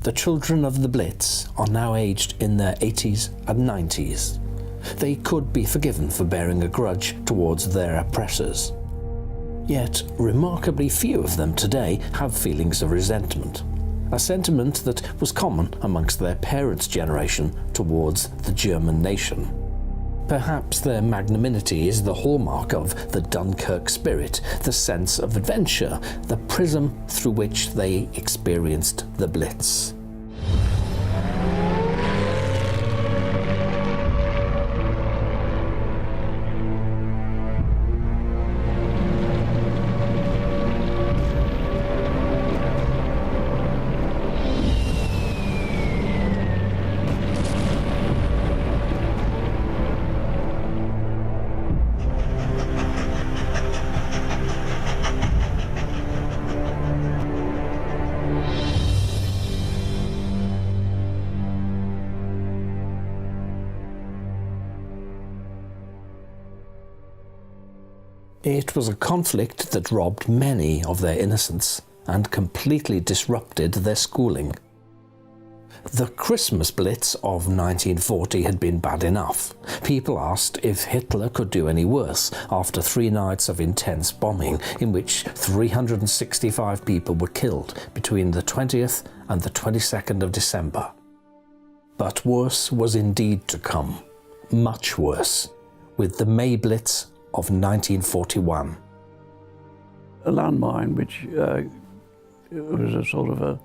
The children of the Blitz are now aged in their 80s and 90s. They could be forgiven for bearing a grudge towards their oppressors. Yet, remarkably few of them today have feelings of resentment, a sentiment that was common amongst their parents' generation towards the German nation. Perhaps their magnanimity is the hallmark of the Dunkirk spirit, the sense of adventure, the prism through which they experienced the Blitz. It was a conflict that robbed many of their innocence and completely disrupted their schooling. The Christmas Blitz of 1940 had been bad enough. People asked if Hitler could do any worse after 3 nights of intense bombing in which 365 people were killed between the 20th and the 22nd of December. But worse was indeed to come, much worse, with the May Blitz of 1941. A landmine, which was a sort of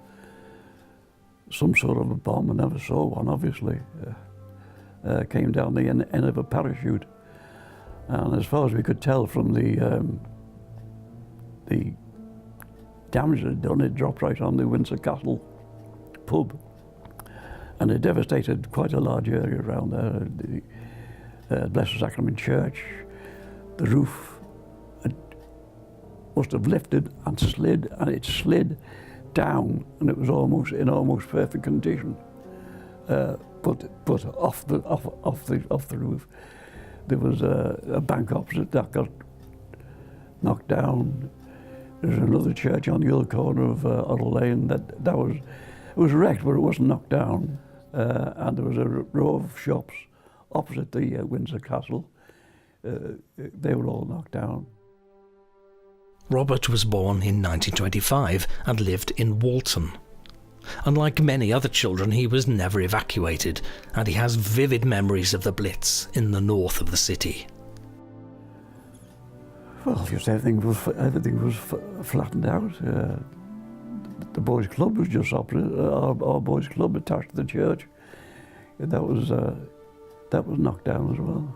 some sort of a bomb. I never saw one, obviously. Came down the end of a parachute, and as far as we could tell from the damage it had done, it dropped right on the Windsor Castle pub, and it devastated quite a large area around there. The Blessed Sacrament Church. The roof must have lifted and slid, and it slid down, and it was in almost perfect condition. But off the roof, there was a bank opposite that got knocked down. There's another church on the other corner of Oddle Lane that was wrecked, but it wasn't knocked down. And there was a row of shops opposite the Windsor Castle. They were all knocked down. Robert was born in 1925 and lived in Walton. Unlike many other children, he was never evacuated, and he has vivid memories of the Blitz in the north of the city. Well, just everything was flattened out. The boys' club was just opposite. Our boys' club attached to the church. That was knocked down as well.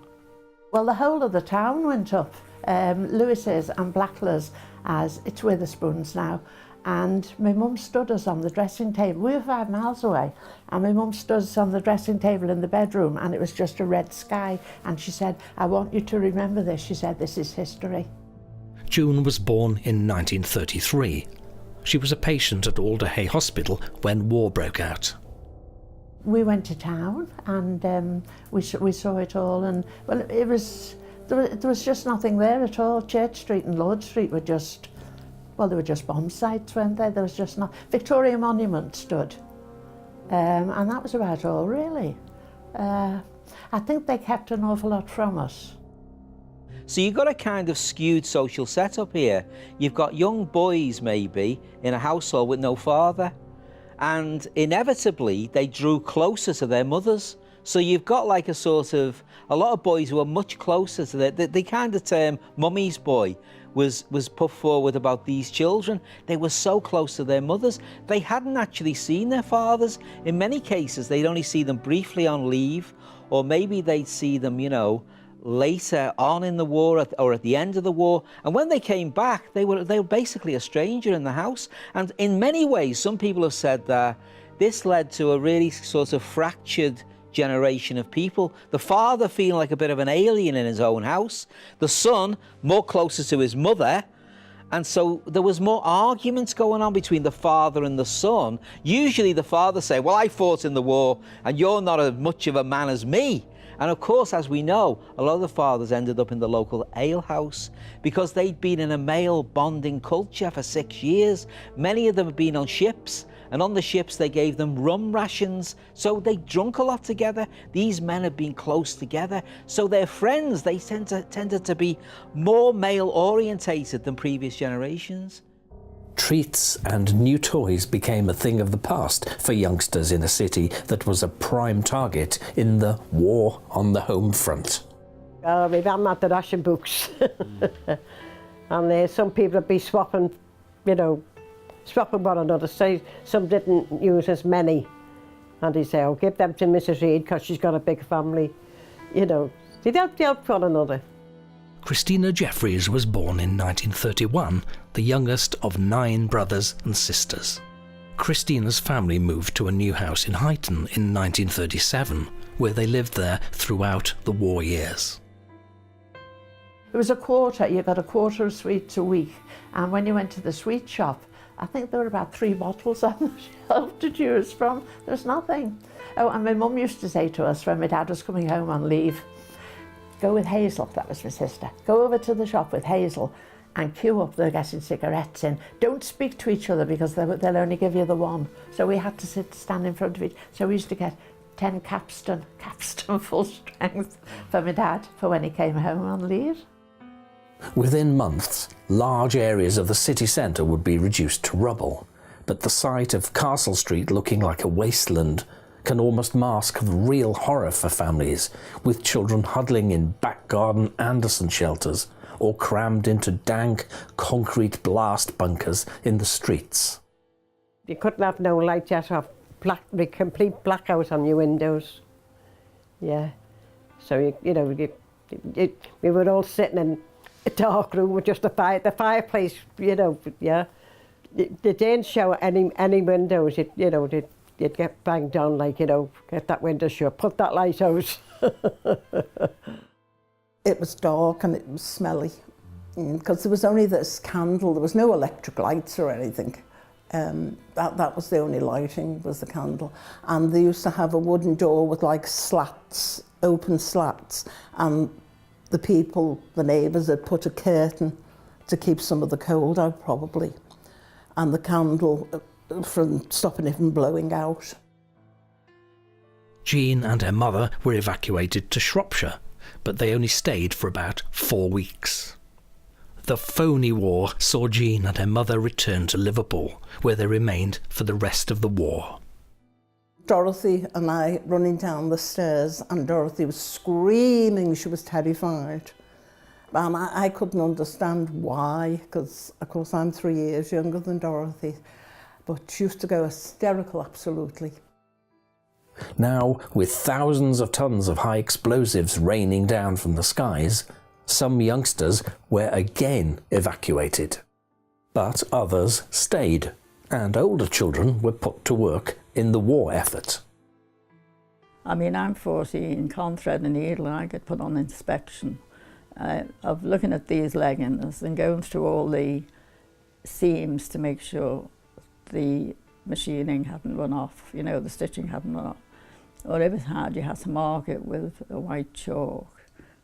Well, the whole of the town went up. Lewis's and Blacklers, as it's Witherspoons now, and my mum stood us on the dressing table. We were 5 miles away, and my mum stood us on the dressing table in the bedroom, and it was just a red sky, and she said, "I want you to remember this." She said, "This is history." June was born in 1933. She was a patient at Alderhay Hospital when war broke out. We went to town, and we saw it all, and well, there was just nothing there at all. Church Street and Lord Street were just, well, they were just bomb sites, weren't they? There was just not. Victoria Monument stood, and that was about all, really. I think they kept an awful lot from us. So you've got a kind of skewed social setup here. You've got young boys, maybe, in a household with no father, and inevitably they drew closer to their mothers. So you've got like a lot of boys who are much closer to the kind of term mummy's boy was put forward about these children. They were so close to their mothers. They hadn't actually seen their fathers. In many cases, they'd only see them briefly on leave, or maybe they'd see them, you know, later on in the war or at the end of the war. And when they came back, they were basically a stranger in the house. And in many ways, some people have said that this led to a really sort of fractured generation of people. The father feeling like a bit of an alien in his own house, the son more closer to his mother, and so there was more arguments going on between the father and the son. Usually the father say, "Well, I fought in the war and you're not as much of a man as me." And of course, as we know, a lot of the fathers ended up in the local alehouse because they'd been in a male bonding culture for 6 years. Many of them had been on ships, And on the ships, they gave them rum rations, so they drunk a lot together. These men had been close together, so their friends, they tended to be more male-orientated than previous generations. Treats and new toys became a thing of the past for youngsters in a city that was a prime target in the war on the home front. We've had the ration books. And some people would be swapping, swapping one another. So some didn't use as many. And he'd say, oh, give them to Mrs. Reid because she's got a big family. They'd help one another. Christina Jeffries was born in 1931, the youngest of 9 brothers and sisters. Christina's family moved to a new house in Huyton in 1937, where they lived there throughout the war years. It was a quarter, you got a quarter of sweets a week, and when you went to the sweet shop, I think there were about 3 bottles on the shelf to choose from. There's nothing. Oh, and my mum used to say to us when my dad was coming home on leave, go with Hazel, that was my sister, go over to the shop with Hazel and queue up, they're getting cigarettes in. Don't speak to each other because they'll only give you the one. So we had to stand in front of it. So we used to get 10 Capstan full strength for my dad for when he came home on leave. Within months, large areas of the city centre would be reduced to rubble, but the sight of Castle Street looking like a wasteland can almost mask the real horror for families, with children huddling in back garden Anderson shelters or crammed into dank concrete blast bunkers in the streets. You couldn't have no light, you had to have the complete blackout on your windows. Yeah. So, we were all sitting in a dark room with just the fireplace, yeah. They didn't show any windows, you'd get banged on like, get that window shut, put that light out. It was dark and it was smelly because there was only this candle, there was no electric lights or anything. That was the only lighting, was the candle. And they used to have a wooden door with like slats, open slats, and the neighbours had put a curtain to keep some of the cold out probably, and the candle from stopping it from blowing out. Jean and her mother were evacuated to Shropshire, but they only stayed for about 4 weeks. The phony war saw Jean and her mother return to Liverpool, where they remained for the rest of the war. Dorothy and I running down the stairs, and Dorothy was screaming, she was terrified. And I couldn't understand why, because of course I'm 3 years younger than Dorothy, but she used to go hysterical, absolutely. Now, with thousands of tons of high explosives raining down from the skies, some youngsters were again evacuated. But others stayed, and older children were put to work in the war effort. I mean, I'm 14, can't thread a needle, and I get put on inspection of looking at these leggings and going through all the seams to make sure the machining hadn't run off, the stitching hadn't run off. Or if it had, you had to mark it with a white chalk.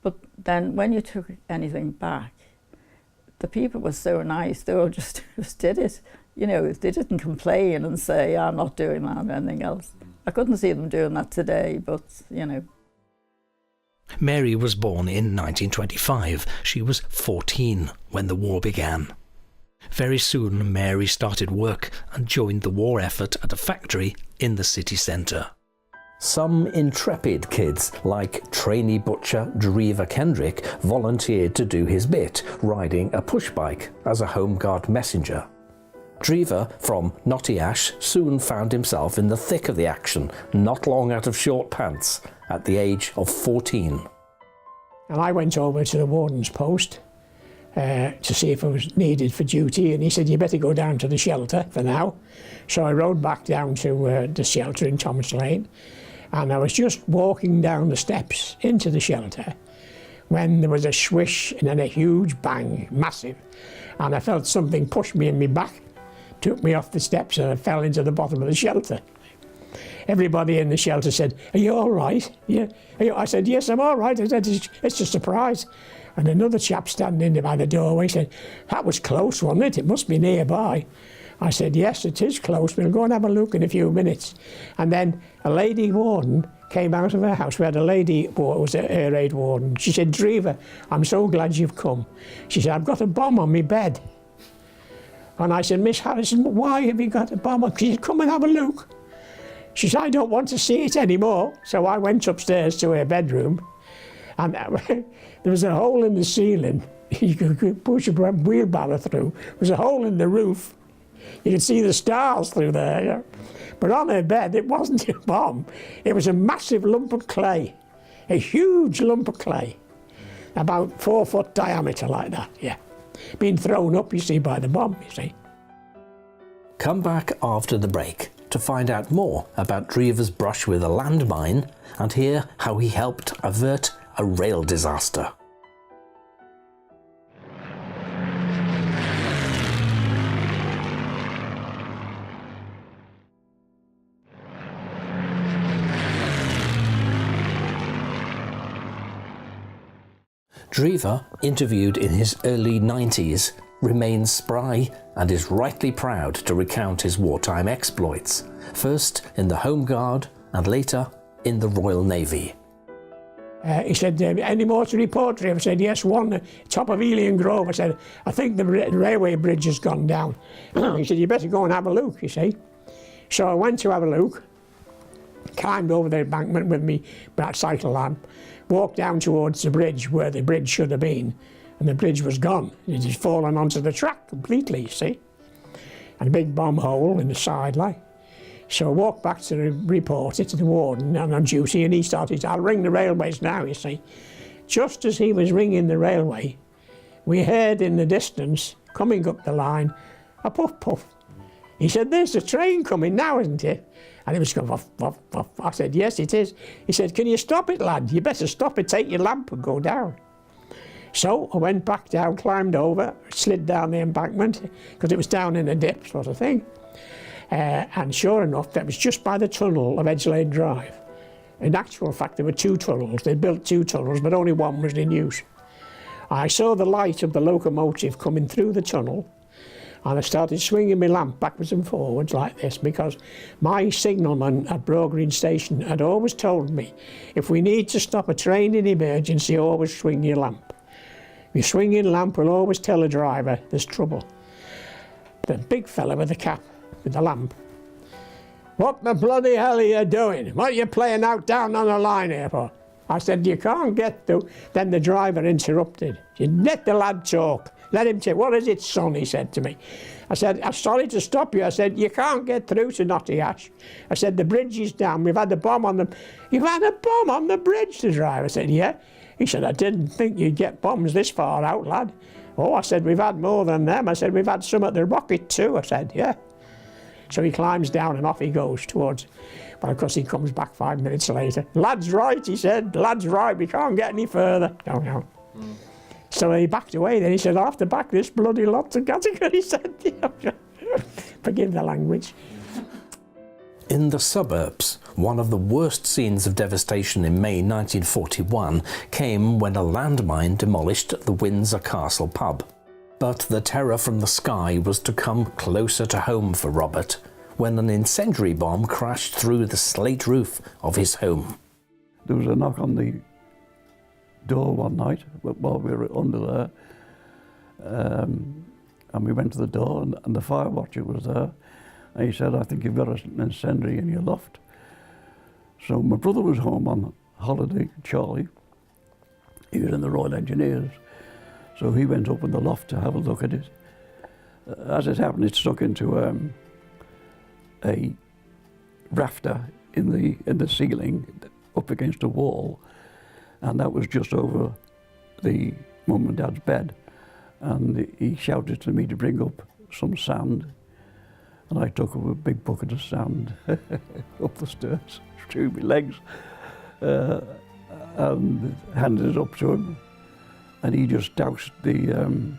But then when you took anything back, the people were so nice, they all just did it. They didn't complain and say, I'm not doing that or anything else. I couldn't see them doing that today, but, Mary was born in 1925. She was 14 when the war began. Very soon, Mary started work and joined the war effort at a factory in the city centre. Some intrepid kids, like trainee butcher Drever Kendrick, volunteered to do his bit, riding a pushbike as a Home Guard messenger. Drever, from Knotty Ash, soon found himself in the thick of the action, not long out of short pants, at the age of 14. And I went over to the warden's post to see if I was needed for duty, and he said, you better go down to the shelter for now. So I rode back down to the shelter in Thomas Lane, and I was just walking down the steps into the shelter when there was a swish and then a huge bang, massive, and I felt something push me in my back, took me off the steps, and I fell into the bottom of the shelter. Everybody in the shelter said, are you all right? Yeah. I said, yes, I'm all right. I said, it's a surprise. And another chap standing by the doorway said, that was close, wasn't it? It must be nearby. I said, yes, it is close. We'll go and have a look in a few minutes. And then a lady warden came out of her house. We had a lady who was an air raid warden. She said, Drever, I'm so glad you've come. She said, I've got a bomb on my bed. And I said, Miss Harrison, why have you got a bomb on? She said, come and have a look. She said, I don't want to see it anymore. So I went upstairs to her bedroom, and there was a hole in the ceiling. You could push a wheelbarrow through. There was a hole in the roof. You could see the stars through there. You know? But on her bed, it wasn't a bomb. It was a massive lump of clay, a huge lump of clay, about 4 foot diameter like that, yeah. Being thrown up, you see, by the bomb, you see. Come back after the break to find out more about Drever's brush with a landmine and hear how he helped avert a rail disaster. Drever, interviewed in his early 90s, remains spry and is rightly proud to recount his wartime exploits, first in the Home Guard and later in the Royal Navy. He said, any more to report, Drever? I said, yes, one, top of Elian Grove. I said, I think the railway bridge has gone down. He said, you better go and have a look, you see. So I went to have a look, climbed over the embankment with me cycle lamp, walked down towards the bridge where the bridge should have been, and the bridge was gone. It had fallen onto the track completely, you see. And a big bomb hole in the side, like. So I walked back to report it to the warden on duty, and he started, I'll ring the railways now, you see. Just as he was ringing the railway, we heard in the distance, coming up the line, a puff puff. He said, there's a train coming now, isn't it? And it was going, puff, puff, puff. I said, yes, it is. He said, can you stop it, lad? You better stop it, take your lamp and go down. So I went back down, climbed over, slid down the embankment, because it was down in a dip sort of thing. And sure enough, that was just by the tunnel of Edgelade Drive. In actual fact, there were 2 tunnels. They built 2 tunnels, but only one was in use. I saw the light of the locomotive coming through the tunnel, and I started swinging my lamp backwards and forwards like this, because my signalman at Green Station had always told me, if we need to stop a train in emergency, always swing your lamp. Your swinging lamp will always tell a driver there's trouble. The big fella with the cap, with the lamp, what the bloody hell are you doing? What are you playing out down on the line here for? I said, you can't get through. Then the driver interrupted. He said, let the lad talk. Let him say, what is it, son, he said to me. I said, I'm sorry to stop you. I said, you can't get through to Knotty Ash. I said, the bridge is down. We've had a bomb on the... You've had a bomb on the bridge, the driver said, yeah. He said, I didn't think you'd get bombs this far out, lad. Oh, I said, we've had more than them. I said, we've had some at the rocket too. I said, yeah. So he climbs down and off he goes towards... But of course he comes back 5 minutes later. Lad's right, he said. Lad's right, we can't get any further. No. So he backed away. Then he said, I'll have to back this bloody lot to Gattaca, he said. Forgive the language. In the suburbs, one of the worst scenes of devastation in May 1941 came when a landmine demolished the Windsor Castle pub. But the terror from the sky was to come closer to home for Robert, when an incendiary bomb crashed through the slate roof of his home. There was a knock on the door one night while we were under there, and we went to the door, and the fire watcher was there, and he said, I think you've got an incendiary in your loft. So my brother was home on holiday, Charlie. He was in the Royal Engineers, so he went up in the loft to have a look at it. As it happened, it stuck into a rafter in the ceiling up against a wall, and that was just over the mum and dad's bed. And he shouted to me to bring up some sand, and I took up a big bucket of sand up the stairs through my legs and handed it up to him, and he just doused the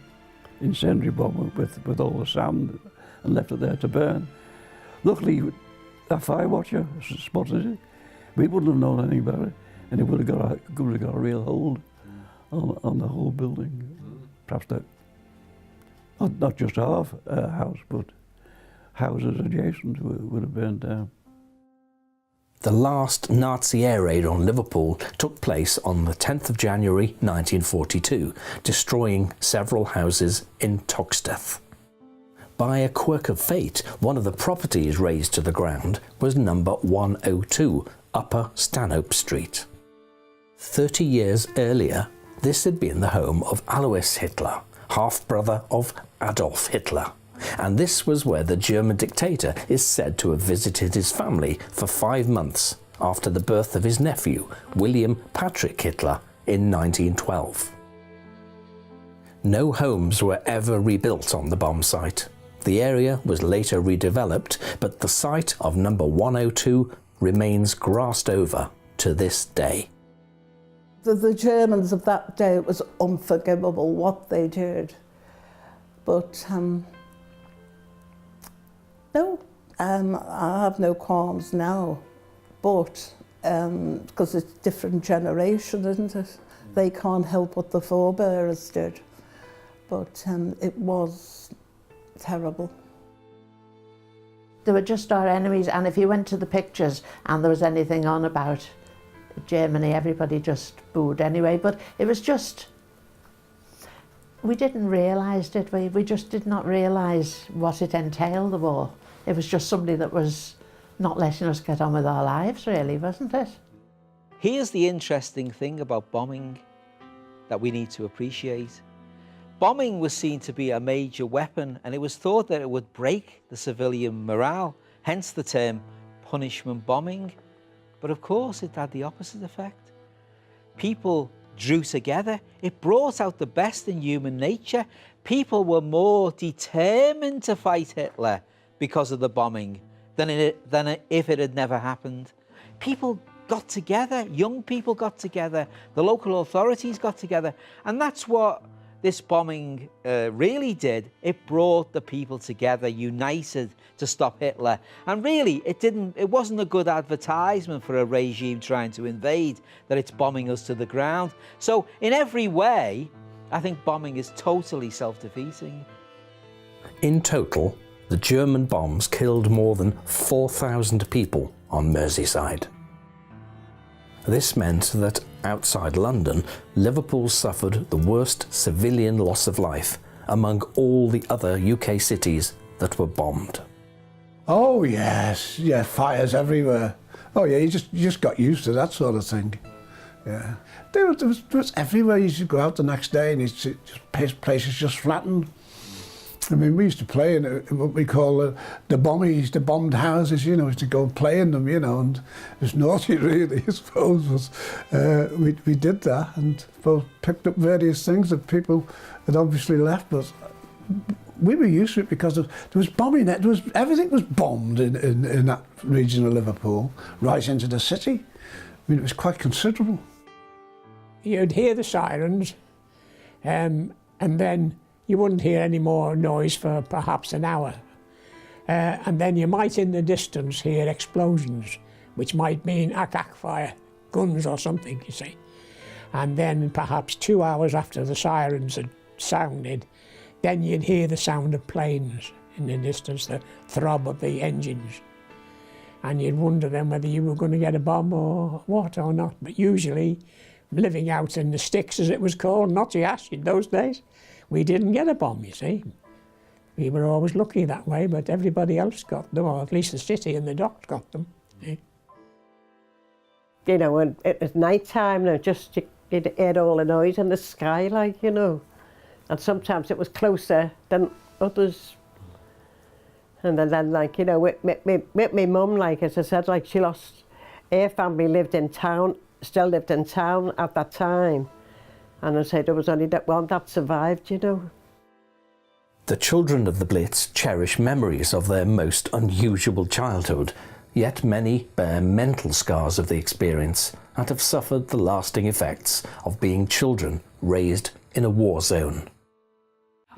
incendiary bomb with all the sand and left it there to burn. Luckily, that fire watcher spotted it. We wouldn't have known anything about it, and it would have got a real hold on the whole building. Perhaps that, not just our house, but houses adjacent would have burned down. The last Nazi air raid on Liverpool took place on the 10th of January 1942, destroying several houses in Toxteth. By a quirk of fate, one of the properties razed to the ground was number 102, Upper Stanhope Street. 30 years earlier, this had been the home of Alois Hitler, half-brother of Adolf Hitler. And this was where the German dictator is said to have visited his family for 5 months after the birth of his nephew, William Patrick Hitler, in 1912. No homes were ever rebuilt on the bomb site. The area was later redeveloped, but the site of number 102 remains grassed over to this day. The Germans of that day, it was unforgivable what they did. But no, I have no qualms now. But because it's a different generation, isn't it? They can't help what the forebears did. But it was terrible. They were just our enemies, and if you went to the pictures and there was anything on about Germany, everybody just booed anyway. But it was just, we didn't realise, did we? We just did not realise what it entailed, the war. It was just somebody that was not letting us get on with our lives, really, wasn't it? Here's the interesting thing about bombing that we need to appreciate. Bombing was seen to be a major weapon, and it was thought that it would break the civilian morale, hence the term punishment bombing. But of course it had the opposite effect. People drew together. It brought out the best in human nature. People were more determined to fight Hitler because of the bombing than if it had never happened. People got together, young people got together, the local authorities got together, and that's what this bombing really did. It brought the people together, united to stop Hitler. And really, it wasn't a good advertisement for a regime trying to invade, that it's bombing us to the ground. So in every way, I think bombing is totally self-defeating. In total, the German bombs killed more than 4,000 people on Merseyside. This meant that outside London, Liverpool suffered the worst civilian loss of life among all the other UK cities that were bombed. Oh yes, yeah, fires everywhere. Oh yeah, you just got used to that sort of thing. Yeah, there was everywhere. You should go out the next day and it's places just flattened. I mean, we used to play in what we call the bombies, the bombed houses, you know, we used to go and play in them, you know, and it was naughty really, I suppose. We did that and both picked up various things that people had obviously left, but we were used to it because there was bombing, everything was bombed in that region of Liverpool, right into the city. I mean, it was quite considerable. You'd hear the sirens, and then you wouldn't hear any more noise for perhaps an hour. And then you might in the distance hear explosions, which might mean attack fire, guns or something, you see. And then perhaps 2 hours after the sirens had sounded, then you'd hear the sound of planes in the distance, the throb of the engines. And you'd wonder then whether you were going to get a bomb or what or not. But usually, living out in the sticks, as it was called, not the ash in those days, we didn't get a bomb, you see. We were always lucky that way, but everybody else got them, or at least the city and the docks got them. Yeah. You know, when it was night time, and you'd hear all the noise in the sky, like, you know. And sometimes it was closer than others. And then like, you know, with my mum, like, as I said, like, she lost, her family lived in town, still lived in town at that time. And I said there was only that one that survived, you know. The children of the Blitz cherish memories of their most unusual childhood, yet many bear mental scars of the experience and have suffered the lasting effects of being children raised in a war zone.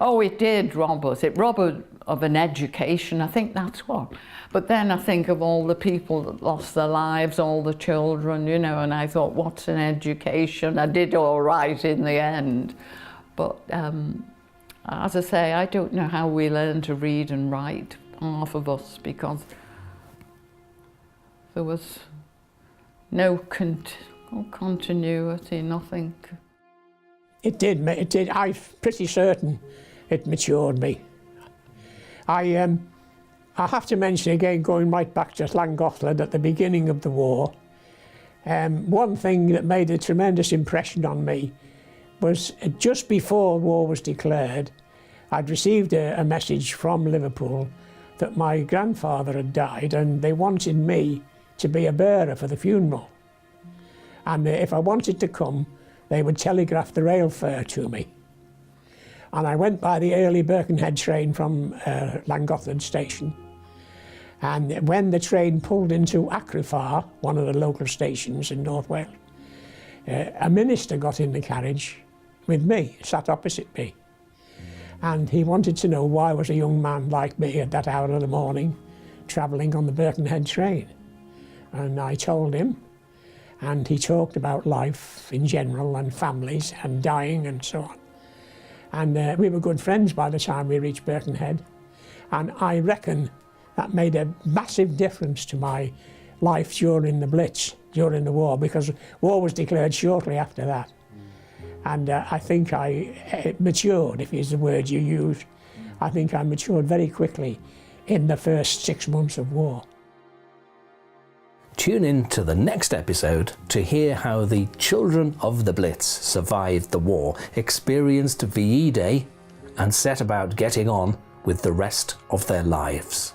Oh, it did rob us. It robbed us of an education, I think that's what. But then I think of all the people that lost their lives, all the children, you know, and I thought, what's an education? I did all right in the end. But as I say, I don't know how we learn to read and write half of us, because there was no continuity, nothing. It did. I'm pretty certain it matured me. I have to mention again, going right back to Llangollen at the beginning of the war, one thing that made a tremendous impression on me was just before war was declared, I'd received a message from Liverpool that my grandfather had died and they wanted me to be a bearer for the funeral. And if I wanted to come, they would telegraph the rail fare to me. And I went by the early Birkenhead train from Llangollen station. And when the train pulled into Acrifar, one of the local stations in North Wales, a minister got in the carriage with me, sat opposite me. And he wanted to know why was a young man like me at that hour of the morning travelling on the Birkenhead train. And I told him, and he talked about life in general and families and dying and so on. And we were good friends by the time we reached Birkenhead. And I reckon that made a massive difference to my life during the Blitz, during the war, because war was declared shortly after that. And I think I matured, if is the word you use. I think I matured very quickly in the first 6 months of war. Tune in to the next episode to hear how the children of the Blitz survived the war, experienced VE Day, and set about getting on with the rest of their lives.